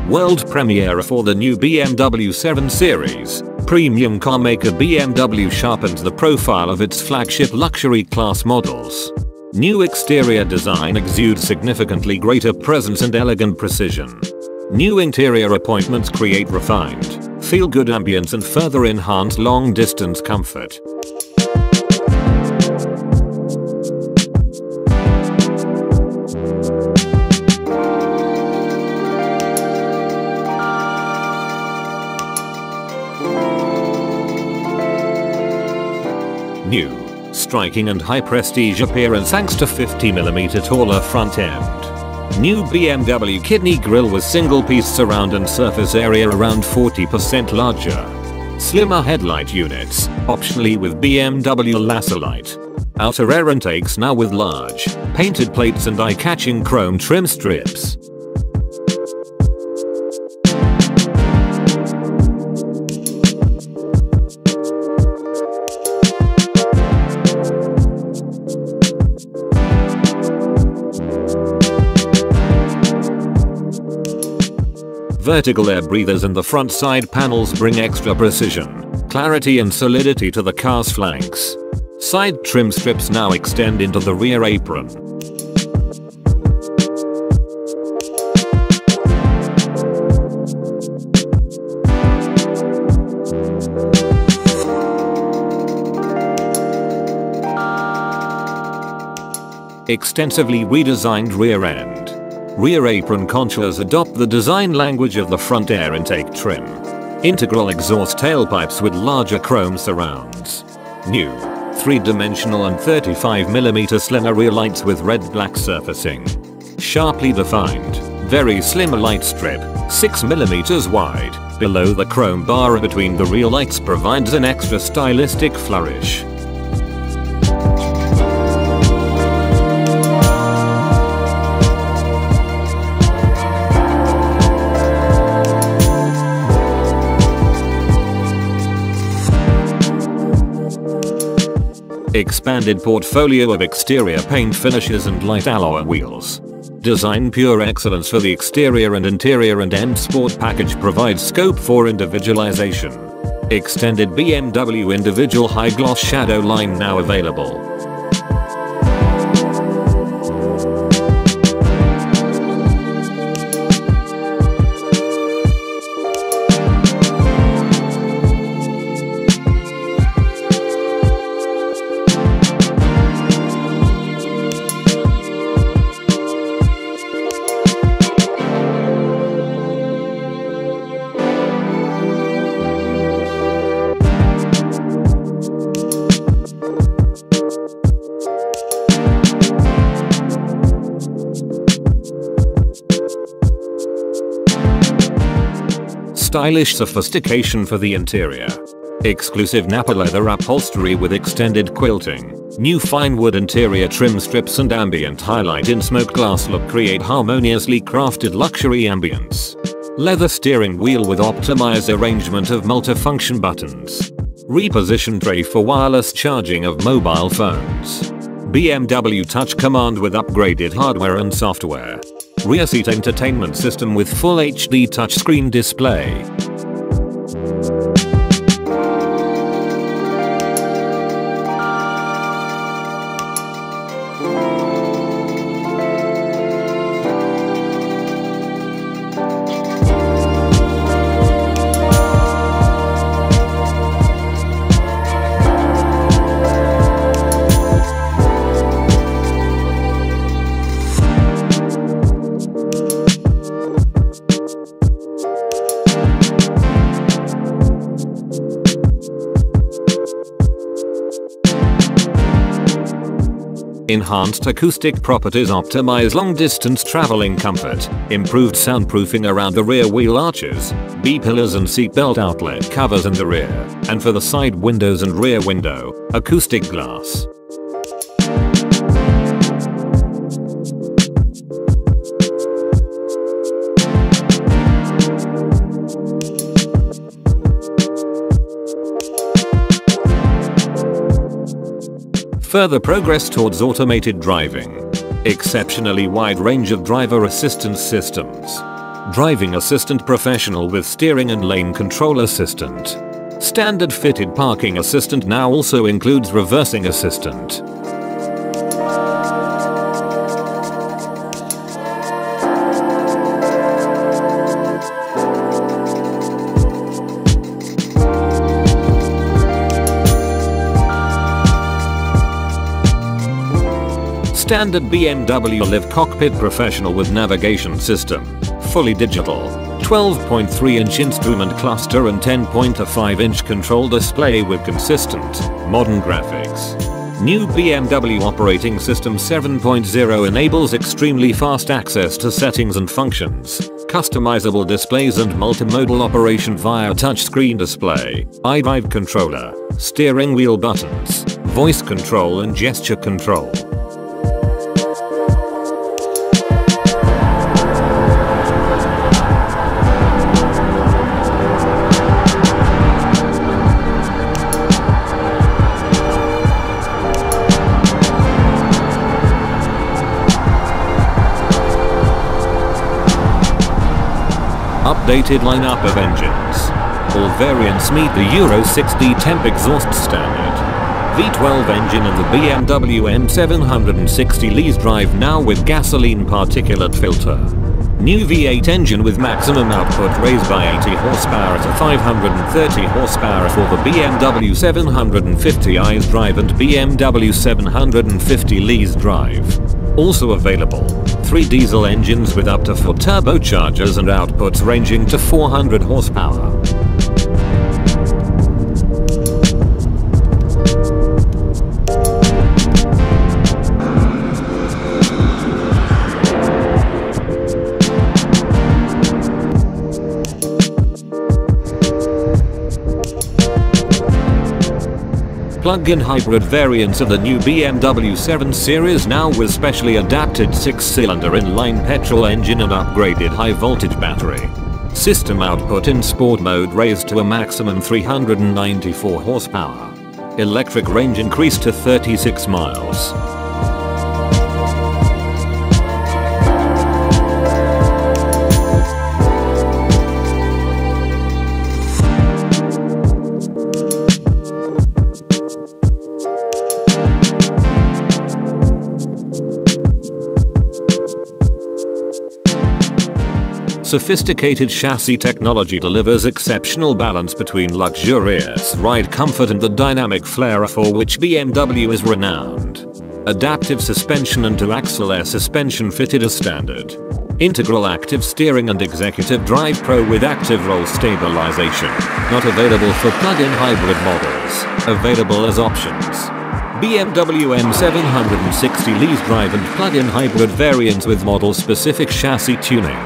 World premiere for the new BMW 7 Series. Premium carmaker BMW sharpens the profile of its flagship luxury class models. New exterior design exudes significantly greater presence and elegant precision. New interior appointments create refined, feel-good ambience and further enhance long-distance comfort. New, striking and high prestige appearance thanks to 50mm taller front end. New BMW kidney grille with single-piece surround and surface area around 40% larger. Slimmer headlight units, optionally with BMW laser light. Outer air intakes now with large, painted plates and eye-catching chrome trim strips. Vertical air breathers in the front side panels bring extra precision, clarity and solidity to the car's flanks. Side trim strips now extend into the rear apron. Extensively redesigned rear end. Rear apron contours adopt the design language of the front air intake trim. Integral exhaust tailpipes with larger chrome surrounds. New, 3-dimensional and 35mm slimmer rear lights with red-black surfacing. Sharply defined, very slim light strip, 6mm wide, below the chrome bar between the rear lights provides an extra stylistic flourish. Expanded portfolio of exterior paint finishes and light alloy wheels. Design pure excellence for the exterior and interior and end sport package provides scope for individualization. Extended BMW individual high gloss shadow line now available. Stylish sophistication for the interior. Exclusive Napa leather upholstery with extended quilting. New fine wood interior trim strips and ambient highlight in smoke glass look create harmoniously crafted luxury ambience. Leather steering wheel with optimized arrangement of multifunction buttons. Reposition tray for wireless charging of mobile phones. BMW touch command with upgraded hardware and software. Rear seat entertainment system with full HD touchscreen display. Enhanced acoustic properties optimize long-distance traveling comfort, improved soundproofing around the rear wheel arches, B-pillars and seatbelt outlet covers in the rear, and for the side windows and rear window, acoustic glass. Further progress towards automated driving. Exceptionally wide range of driver assistance systems. Driving assistant professional with steering and lane control assistant. Standard fitted parking assistant now also includes reversing assistant. Standard BMW Live Cockpit Professional with navigation system. Fully digital. 12.3-inch instrument cluster and 10.5-inch control display with consistent, modern graphics. New BMW operating system 7.0 enables extremely fast access to settings and functions, customizable displays and multimodal operation via touchscreen display, iDrive controller, steering wheel buttons, voice control and gesture control. Updated lineup of engines. All variants meet the Euro 6D temp exhaust standard. V12 engine in the BMW M760 lease drive now with gasoline particulate filter. New V8 engine with maximum output raised by 80 horsepower to 530 horsepower for the BMW 750i's drive and BMW 750 lease drive. Also available, 3 diesel engines with up to 4 turbochargers and outputs ranging to 400 horsepower. Plug-in hybrid variants of the new BMW 7 Series now with specially adapted 6-cylinder inline petrol engine and upgraded high-voltage battery. System output in sport mode raised to a maximum 394 horsepower. Electric range increased to 36 miles. Sophisticated chassis technology delivers exceptional balance between luxurious ride comfort and the dynamic flair for which BMW is renowned. Adaptive suspension and two-axle air suspension fitted as standard. Integral active steering and executive drive pro with active roll stabilization. Not available for plug-in hybrid models. Available as options. BMW M760 lease drive and plug-in hybrid variants with model-specific chassis tuning.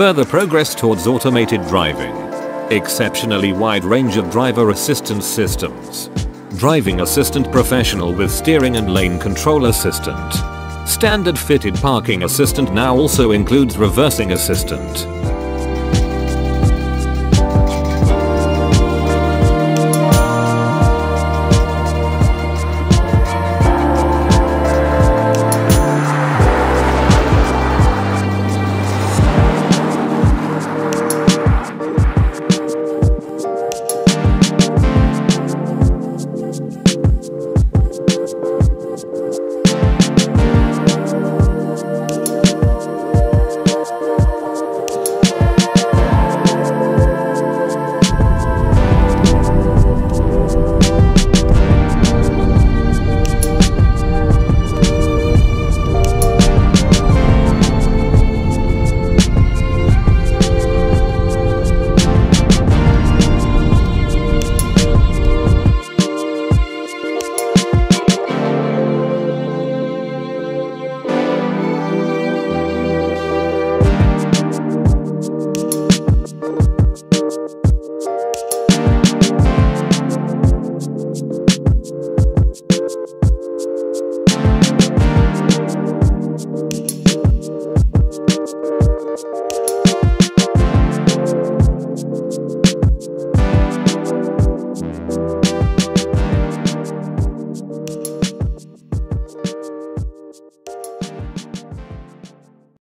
Further progress towards automated driving. Exceptionally wide range of driver assistance systems. Driving assistant professional with steering and lane control assistant. Standard fitted parking assistant now also includes reversing assistant.